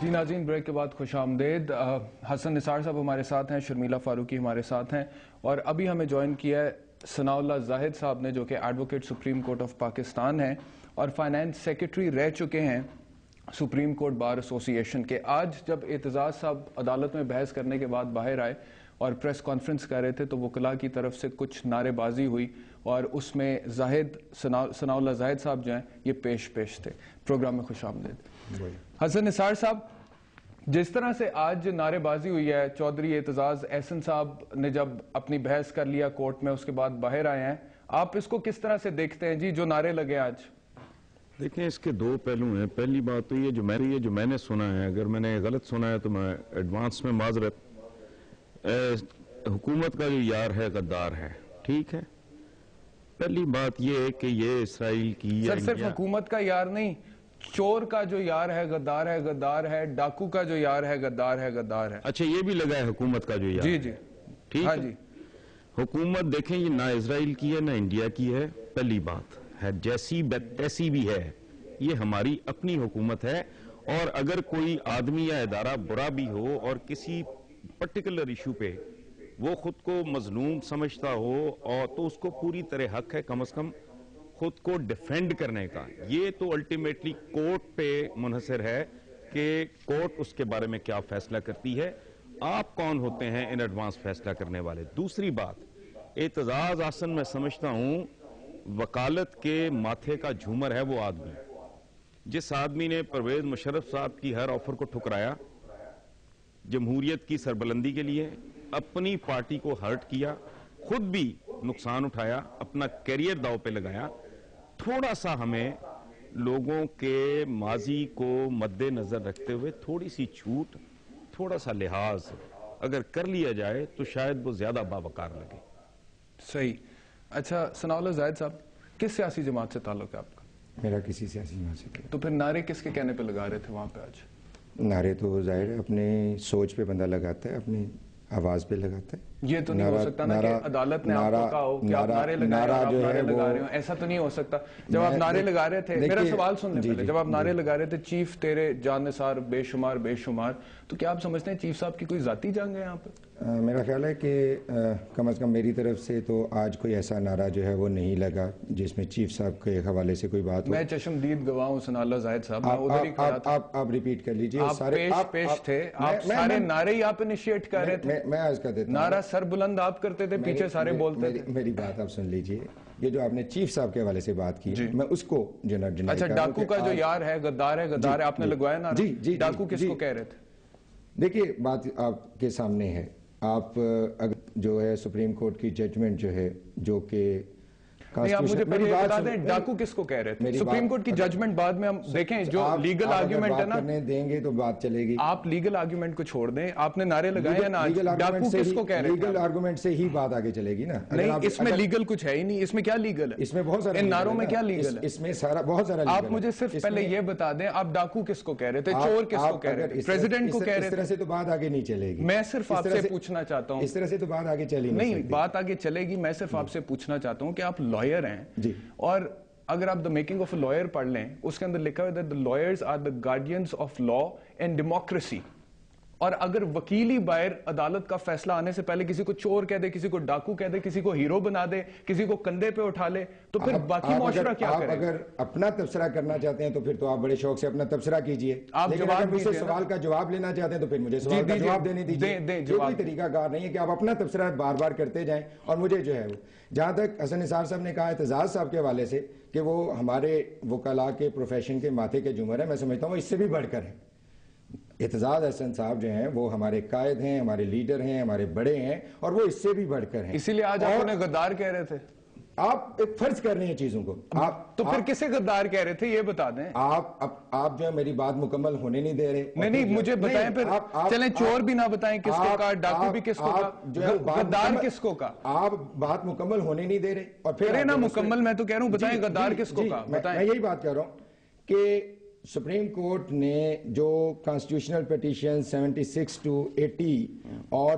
جی ناظرین، بریک کے بعد خوش آمدید. حسن نثار صاحب ہمارے ساتھ ہیں، شرمیلا فاروقی ہمارے ساتھ ہیں، اور ابھی ہمیں جوائن کیا ہے ثناء اللہ زاہد صاحب نے، جو کہ advocate supreme court of Pakistan ہیں اور فائنانس سیکرٹری رہ چکے ہیں سپریم کورٹ بار ایسوسی ایشن کے. آج جب اعتزاز صاحب عدالت میں بحث کرنے کے بعد باہر آئے اور پریس کانفرنس کر رہے تھے تو وکلاء کی طرف سے کچھ نعرے بازی ہوئی اور اس میں ثناء اللہ زاہد صاحب جو ہیں یہ پیش تھے. پروگرام میں خوش آمدید. حسن نثار صاحب، جس طرح سے آج نعرے بازی ہوئی ہے، چودھری اعتزاز احسن صاحب نے جب اپنی بحث کر لیا کورٹ میں، اس کے بعد باہر آئے ہیں، آپ اس کو کس طرح سے دیکھتے ہیں جی جو نعرے لگے آج؟ دیکھیں، اس کے دو پہلو ہیں. پہلی بات تو یہ جو میں نے سنا ہے، اگر میں نے غلط سنا ہے تو میں ایڈوانس میں معذرت. حکومت کا جو یار ہے غدار ہے، ٹھیک ہے. پہلی بات یہ ہے کہ یہ اسرائیل کی سر صرف حکومت کا یار نہیں، چور کا جو یار ہے غدار ہے، ڈاکو کا جو یار ہے غدار ہے. اچھا، یہ بھی لگا ہے حکومت کا جو یار جی ہے. جی ٹھیک ہاں ہے. جی. حکومت دیکھیں یہ نہ اسرائیل کی ہے نہ انڈیا کی ہے. پہلی بات ہے جیسی تیسی بھی ہے، یہ ہماری اپنی حکومت ہے. اور اگر کوئی آدمی یا ادارہ برا بھی ہو اور کسی پرٹیکولر ایشو پہ وہ خود کو مظلوم سمجھتا ہو اور تو اس کو پوری طرح حق ہے کم از کم خود کو ڈیفینڈ کرنے کا. یہ تو الٹیمیٹلی کورٹ پہ منحصر ہے کہ کورٹ اس کے بارے میں کیا فیصلہ کرتی ہے. آپ کون ہوتے ہیں ان ایڈوانس فیصلہ کرنے والے؟ دوسری بات، اعتزاز احسن میں سمجھتا ہوں وکالت کے ماتھے کا جھومر ہے وہ آدمی. جس آدمی نے پرویز مشرف صاحب کی ہر آفر کو ٹھکرایا، جمہوریت کی سربلندی کے لیے اپنی پارٹی کو ہرٹ کیا، خود بھی نقصان اٹھایا، اپنا کیریئر داؤ پہ لگایا. تھوڑا سا ہمیں لوگوں کے ماضی کو مد نظر رکھتے ہوئے تھوڑی سی چھوٹ، تھوڑا سا لحاظ اگر کر لیا جائے تو شاید وہ زیادہ باوقار لگے. صحیح. اچھا ثناء اللہ زاہد صاحب، کس سیاسی جماعت سے تعلق ہے آپ کا؟ میرا کسی سیاسی جماعت سے. تو پھر نعرے کس کے کہنے پہ لگا رہے تھے وہاں پہ آج؟ نعرے تو ظاہر ہے اپنی سوچ پہ بندہ لگاتا ہے، اپنی آواز پہ لگاتا ہے. یہ تو نہیں ہو سکتا نا کہ عدالت نے آپ کو کہا ہو کہ آپ نعرے لگائے اور آپ نعرے لگا رہے ہو. ایسا تو نہیں ہو سکتا. جب آپ نعرے لگا رہے تھے، میرا سوال سن لیں پہلے، جب آپ نعرے لگا رہے تھے چیف تیرے جان نثار بے شمار، تو کیا آپ سمجھتے ہیں چیف صاحب کی کوئی ذاتی جنگ ہے یہاں پہ؟ میرا خیال ہے کہ کم از کم میری طرف سے تو آج کوئی ایسا نعرہ جو ہے وہ نہیں لگا جس میں چیف صاحب کے حوالے سے کوئی بات ہو. میں چشمدید گواہ ہوں ثناء اللہ زاہد صاحب، میں ادھر ہی کھڑا تھا. آپ ریپیٹ کر لیجئے. آپ پیش تھے، آپ سارے نعرے ہی آپ انیشیٹ کر رہے تھے. میں آج کر دیتا ہوں. نعرہ سر بلند آپ کرتے تھے، پیچھے سارے بولتے تھے. میری بات آپ سن لیجئے. یہ جو آپ نے چیف صاحب کے حوالے سے بات کی، میں اس کو ڈینائی کر رہا ہوں. اچھا، ڈاکو کا جو یار ہے غدار ہے، آپ نے لگوایا نعرہ؟ جی. ڈاکو کس کو کہہ رہے تھے؟ دیکھیے، بات آپ کے سامنے ہے. آپ جو ہے سپریم کورٹ کی ججمنٹ جو ہے، جو کہ نہیں، آپ مجھے پہلے بتا دیں ڈاکو کس کو کہہ رہے تھے؟ سپریم کورٹ کی ججمنٹ بعد میں ہم دیکھیں، جو لیگل آرگیومنٹ ہے نا، کرنے دیں گے تو بات چلے گی. آپ لیگل آرگیومنٹ کو چھوڑ دیں. آپ نے نعرے لگائے ہیں نا، ڈاکو کس کو کہہ رہے تھے؟ لیگل آرگیومنٹ سے ہی بات آگے چلے گی نا. نہیں، اس میں لیگل کچھ ہے ہی نہیں. اس میں کیا لیگل ہے؟ اس میں بہت سارا، ان نعروں میں کیا لیگل ہے؟ اس میں بہت سارا. آپ مجھے صرف پہلے یہ بتا دیں، آپ ڈاکو کس کو کہہ رہے تھے، چور کس کو کہہ رہے تھے، پریزیڈنٹ کو کہہ رہے تھے؟ اس طرح سے تو بات آگے نہیں چلے گی. میں صرف آپ سے پوچھنا چاہتا ہوں، اس طرح سے تو بات آگے چلی نہیں، بات آگے چلے گی. میں صرف آپ سے پوچھنا چاہتا ہوں کہ آپ لائر ہیں جی، اور اگر آپ the making of a lawyer پڑھ لیں، اس کے اندر لکھا ہے that the lawyers are the guardians of law and democracy. اور اگر وکیل ہی باہر عدالت کا فیصلہ آنے سے پہلے کسی کو چور کہہ دے، کسی کو ڈاکو کہہ دے، کسی کو ہیرو بنا دے، کسی کو کندھے پہ اٹھا لے، تو پھر باقی معاشرہ کیا کرے؟ آپ اگر اپنا تبصرہ کرنا چاہتے ہیں تو پھر تو آپ بڑے شوق سے اپنا تبصرہ کیجئے. لیکن اگر مجھ سے سوال کا جواب لینا چاہتے ہیں تو پھر مجھے سوال کا جواب دینے دیجئے. یہ کوئی طریقہ کار نہیں ہے کہ آپ اپنا تبصرہ بار بار کرتے جائیں. اور مجھے جو ہے وہ، جہاں تک حسن نثار صاحب نے کہا اعتزاز صاحب کے حوالے سے کہ وہ ہمارے وکلاء کے پروفیشن کے ماتھے کے جھومر ہے، میں سمجھتا ہوں وہ اس سے بھی بڑھ کر ہے. اعتزاز احسن صاحب جو ہیں وہ ہمارے قائد ہیں، ہمارے لیڈر ہیں، ہمارے بڑے ہیں، اور وہ اس سے بھی بڑھ کر ہیں. اسی لیے آج آپ انہیں غدار کہہ رہے تھے. آپ ایک فرض کر رہے ہیں چیزوں کو. تو پھر کسے غدار کہہ رہے تھے یہ بتا دیں. آپ جو ہے میری بات مکمل ہونے نہیں دے رہے. نہیں، مجھے بتائیں پھر. چلیں چور بھی نہ بتائیں کس کو کہا، ڈاکو بھی کس کو کہا، غدار کس کو کہا. آپ بات مکمل ہونے نہیں دے رہے. اور پھر نا مکمل، میں تو کہہ رہا ہوں بتائیں غدار کس کو کہا. میں یہی بات کہہ رہا ہوں کہ سپریم کورٹ نے جو کانسٹیٹیوشنل پیٹیشن 76 to 80 اور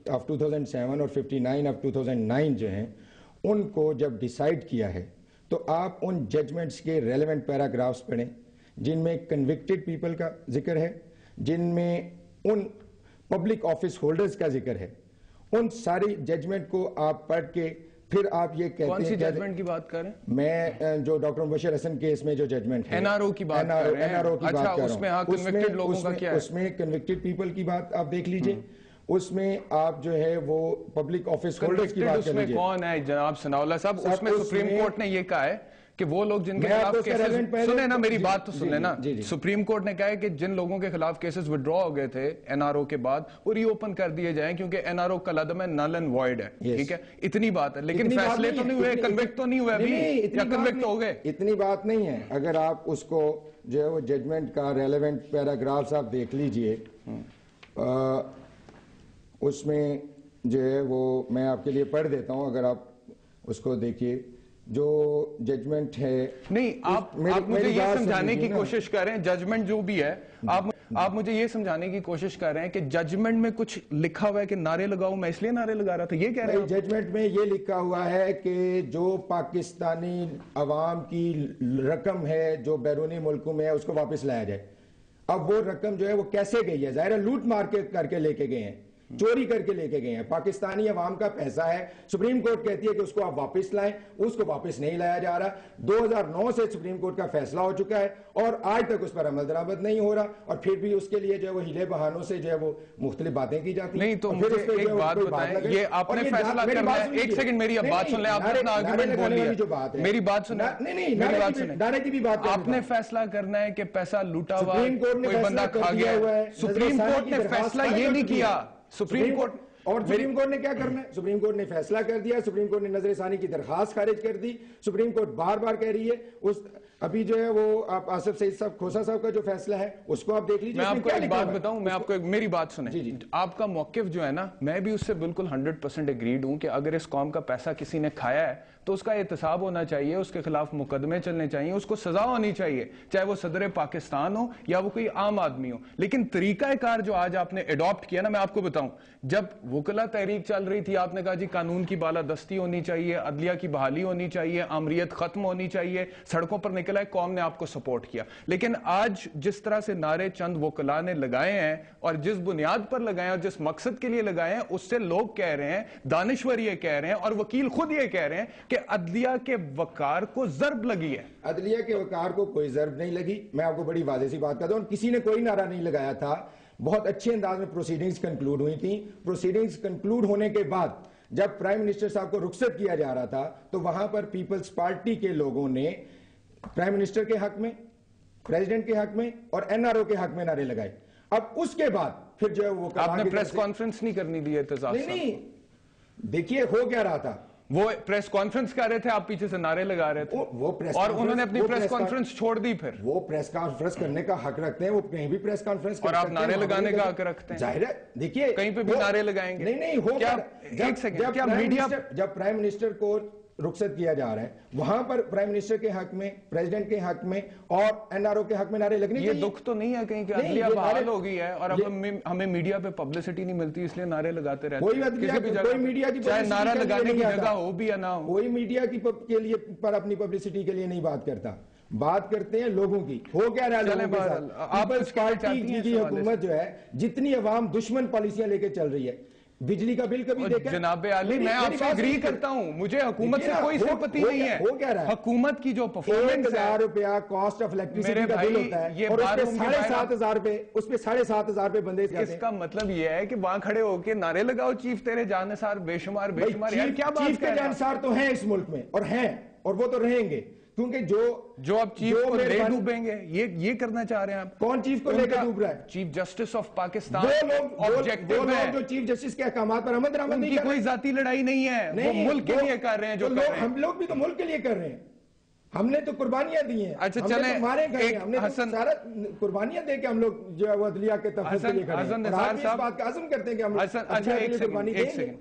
آف 2007 اور 59 آف 2009 جو ہیں، ان کو جب ڈیسائیڈ کیا ہے تو آپ ان ججمنٹس کے ریلیونٹ پیراگرافز پڑھیں جن میں کنوکٹڈ پیپل کا ذکر ہے، جن میں ان پبلک آفس ہولڈرز کا ذکر ہے، ان ساری ججمنٹ کو آپ پڑھ کے پھر آپ یہ کہتے ہیں کون سی ججمنٹ کی بات کر رہے ہیں؟ میں جو ڈاکٹر مبشر حسن کیس میں جو ججمنٹ ہے NRO کی بات کر رہے ہیں. اچھا اس میں ہاں کنوکٹڈ لوگوں کا کیا ہے؟ اس میں کنوکٹڈ پیپل کی بات آپ دیکھ لیجئے، اس میں آپ جو ہے وہ پبلک آفس ہولڈرز کی بات کر لیجئے. اس میں کون ہے جناب ثناء اللہ صاحب؟ اس میں سپریم کورٹ نے یہ کہا ہے کہ وہ لوگ جن کے خلاف کیسز سنیں نا، میری بات تو سن لینا. سپریم کورٹ نے کہا ہے کہ جن لوگوں کے خلاف کیسز وڈرا ہو گئے تھے NRO کے بعد وہ ری اوپن کر دیے جائیں، کیونکہ NRO کلعدم ہے، نل اینڈ وائڈ ہے. ٹھیک ہے، اتنی بات ہے. لیکن فیصلے تو نہیں ہوئے، کنوکٹ تو نہیں ہوئے ابھی، یا کنوکٹ ہو گئے؟ اتنی بات نہیں ہے. اگر آپ اس کو جو ہے وہ ججمنٹ کا ریلیونٹ پیراگرافز آپ دیکھ لیجئے، اس میں جو ہے وہ میں آپ کے لیے پڑھ دیتا ہوں، اگر آپ اس کو دیکھیے. جو ججمنٹ ہے، نہیں آپ مجھے یہ سمجھانے کی کوشش کر رہے ہیں، ججمنٹ جو بھی ہے آپ مجھے یہ سمجھانے کی کوشش کر رہے ہیں کہ ججمنٹ میں کچھ لکھا ہوا ہے کہ نعرے لگاؤں، میں اس لیے نعرے لگا رہا تھا، یہ کہہ رہے ہیں؟ ججمنٹ میں یہ لکھا ہوا ہے کہ جو پاکستانی عوام کی رقم ہے جو بیرونی ملکوں میں ہے اس کو واپس لایا جائے. اب وہ رقم جو ہے وہ کیسے گئی ہے؟ ظاہر ہے لوٹ مار کے کر کے لے کے گئے ہیں، چوری کر کے لے کے گئے ہیں. پاکستانی عوام کا پیسہ ہے، سپریم کورٹ کہتی ہے کہ اس کو آپ واپس لائیں، اس کو واپس نہیں لایا جا رہا. 2009 سے سپریم کورٹ کا فیصلہ ہو چکا ہے اور آج تک اس پر عمل درآمد نہیں ہو رہا، اور پھر بھی اس کے لیے جو ہے وہ ہیلے بہانوں سے جو ہے وہ مختلف باتیں کی جاتی ہیں. نہیں تو مجھے ایک بات بتائیں، یہ آپ نے فیصلہ کرنا ہے. ایک سیکنڈ میری اب بات سن لیں، آپ اپنا آرگومنٹ بول لیا، میری بات سنیں، میری بات سنیں. نعرے کی بھی بات آپ نے فیصلہ کرنا ہے کہ پیسہ لوٹا ہوا کوئی بندہ کھا گیا ہے. سپریم کورٹ نے فیصلہ یہ نہیں کیا. سپریم کورٹ نے کیا کرنا ہے؟ سپریم کورٹ نے فیصلہ کر دیا، سپریم کورٹ نے نظر ثانی کی درخواست خارج کر دی. سپریم کورٹ بار بار کہہ رہی ہے ابھی جو ہے وہ آپ آصف سعید صاحب کھوسا صاحب کا جو فیصلہ ہے اس کو آپ دیکھ لیجیے. میں آپ کو ایک بات بتاؤں، میں آپ کو میری بات سنیں. آپ کا موقف جو ہے نا، میں بھی اس سے بالکل 100% ایگریڈ ہوں کہ اگر اس قوم کا پیسہ کسی نے کھایا ہے تو اس کا احتساب ہونا چاہیے، اس کے خلاف مقدمے چلنے چاہیے، اس کو سزا ہونی چاہیے، چاہے وہ صدر پاکستان ہو یا وہ کوئی عام آدمی ہو. لیکن طریقہ کار جو آج آپ نے ایڈاپٹ کیا نا، میں آپ کو بتاؤں، جب وکلا تحریک چل رہی تھی آپ نے کہا جی قانون کی بالادستی ہونی چاہیے، عدلیہ کی بحالی ہونی چاہیے، آمریت ختم ہونی چاہیے، سڑکوں پر نکلا ہے، قوم نے آپ کو سپورٹ کیا. لیکن آج جس طرح سے نعرے چند وکلا نے لگائے ہیں اور جس بنیاد پر لگائے ہیں اور جس مقصد کے لیے لگائے ہیں، اس سے لوگ کہہ رہے ہیں، دانشور یہ کہہ رہے ہیں اور وکیل خود یہ کہہ رہے ہیں کہ عدلیہ کے وقار کو ضرب لگی ہے. عدلیہ کے وقار کو کوئی ضرب نہیں لگی. میں آپ کو بڑی واضح سی بات کرتا ہوں، کسی نے کوئی نعرہ نہیں لگایا تھا. بہت اچھے انداز میں پروسیڈنگز کنکلوڈ ہوئی تھیں. پروسیڈنگز کنکلوڈ ہونے کے بعد جب پرائم منسٹر صاحب کو رخصت کیا جا رہا تھا تو وہاں پر پیپلز پارٹی کے لوگوں نے پرائم منسٹر کے حق میں، پریزیڈنٹ کے حق میں اور NRO کے حق میں نعرے لگائے. اب اس کے بعد پھر جو ہے وہ آپ نے پریس کانفرنس نہیں کرنی دی اعتزاز صاحب؟ نہیں، دیکھیے ہو کیا رہا تھا، وہ پریس کانفرنس کر رہے تھے، آپ پیچھے سے نعرے لگا رہے تھے، اور انہوں نے اپنی پریس کانفرنس چھوڑ دی. پھر وہ پریس کانفرنس کرنے کا حق رکھتے ہیں، وہ کہیں بھی پریس کانفرنس کر سکتے ہیں، اور آپ نعرے لگانے کا حق رکھتے ہیں. ظاہر ہے، دیکھیے کہیں پہ بھی نعرے لگائیں گے. نہیں ہو کیا ایک سیکنڈ، کیا میڈیا جب پرائم منسٹر کو رخصت کیا جا رہا ہے وہاں پر پرائم منسٹر کے حق میں، پریزیڈنٹ کے حق میں اور NRO کے حق میں نعرے لگنے چاہیے. یہ دکھ تو نہیں ہے کہیں کہ عدلیہ بحال ہو گئی ہے اور اب ہمیں میڈیا پہ پبلسٹی نہیں ملتی اس لیے نعرے لگاتے رہتے ہیں. کوئی میڈیا کی چاہے نعرہ لگانے کی جگہ ہو بھی یا نہ ہو، کوئی میڈیا کی کے لیے پر اپنی پبلسٹی کے لیے نہیں بات کرتا، بات کرتے ہیں لوگوں کی. ہو کیا رہا ہے؟ پیپلز پارٹی کی حکومت جو ہے جتنی عوام دشمن پالیسیاں لے کے چل رہی ہے، بجلی کا بل کبھی دیکھا؟ جناب عالی میں آپ سے اگری کرتا ہوں، مجھے حکومت سے کوئی سمپتی نہیں ہے. ہو کیا رہا ہے؟ حکومت کی جو پرفارمنس ہے، 1000 روپیہ کاسٹ آف الیکٹریسٹی کا بل ہوتا ہے اور اس پہ 7,500 روپے، اس پہ 7,500 روپے بندے سے. اس کا مطلب یہ ہے کہ وہاں کھڑے ہو کے نعرے لگاؤ چیف تیرے جانسار بے شمار بے شمار. یار کیا بات چیف کے جانسار تو ہیں اس ملک میں اور ہیں اور وہ تو رہیں گے، کیونکہ جو اب چیف کو لے ڈوبیں گے یہ کرنا چاہ رہے ہیں آپ. کون چیف کو لے کے ڈوب رہا ہے؟ Chief justice of Pakistan. وہ لوگ جو چیف جسٹس کے احکامات پر عمل درآمد نہیں کر رہے، کوئی ذاتی لڑائی نہیں ہے، وہ ملک کے لیے کر رہے ہیں جو کر رہے ہیں. ہم لوگ بھی تو ملک کے لیے کر رہے ہیں، ہم نے تو قربانیاں دی ہیں. اچھا چلیں، ہمارے گھر ہم نے سارا قربانیاں دے کے ہم لوگ جو ہے وہ عدلیہ کے تحفظ کے لیے کر رہے ہیں. اور آپ اس بات کا عزم کرتے ہیں کہ ہم اچھا ایک سیکنڈ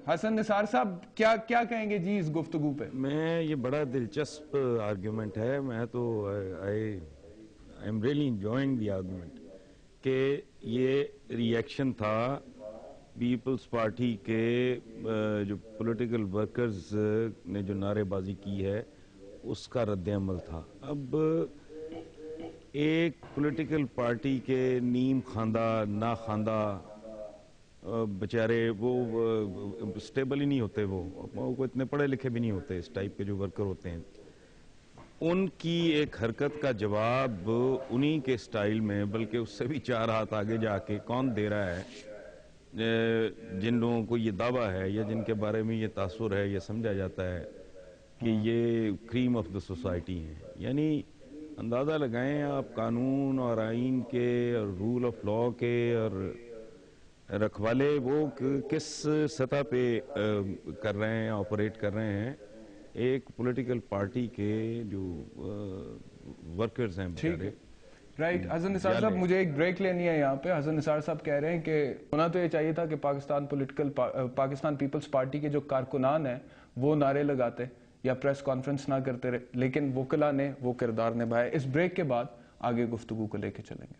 حسن نثار صاحب کیا کہیں گے جی اس گفتگو پہ؟ میں یہ بڑا دلچسپ آرگیومنٹ ہے. میں تو I am really enjoying the argument کہ یہ ریئیکشن تھا پیپلز پارٹی کے جو پولیٹیکل ورکرز نے جو نعرے بازی کی ہے اس کا رد عمل تھا. اب ایک پولیٹیکل پارٹی کے نیم خواندہ نا خواندہ بیچارے وہ سٹیبل ہی نہیں ہوتے، وہ اتنے پڑھے لکھے بھی نہیں ہوتے، اس ٹائپ کے جو ورکر ہوتے ہیں، ان کی ایک حرکت کا جواب انہی کے سٹائل میں، بلکہ اس سے بھی 4 ہاتھ آگے جا کے کون دے رہا ہے؟ جن لوگوں کو یہ دعویٰ ہے یا جن کے بارے میں یہ تاثر ہے، یہ سمجھا جاتا ہے کہ یہ کریم آف دا سوسائٹی ہیں. یعنی اندازہ لگائیں آپ قانون اور آئین کے اور رول آف لا کے اور رکھوالے وہ کس سطح پہ کر رہے ہیں، آپریٹ کر رہے ہیں ایک پولیٹیکل پارٹی کے جو ورکرز ہیں بیچارے. رائٹ. حسن نثار صاحب مجھے ایک بریک لینی ہے یہاں پہ. حسن نثار صاحب کہہ رہے ہیں کہ ہونا تو یہ چاہیے تھا کہ پاکستان پیپلز پارٹی کے جو کارکنان ہیں وہ نعرے لگاتے یا پریس کانفرنس نہ کرتے رہے، لیکن وکلا نے وہ کردار نبھائے. اس بریک کے بعد آگے گفتگو کو لے کے چلیں گے.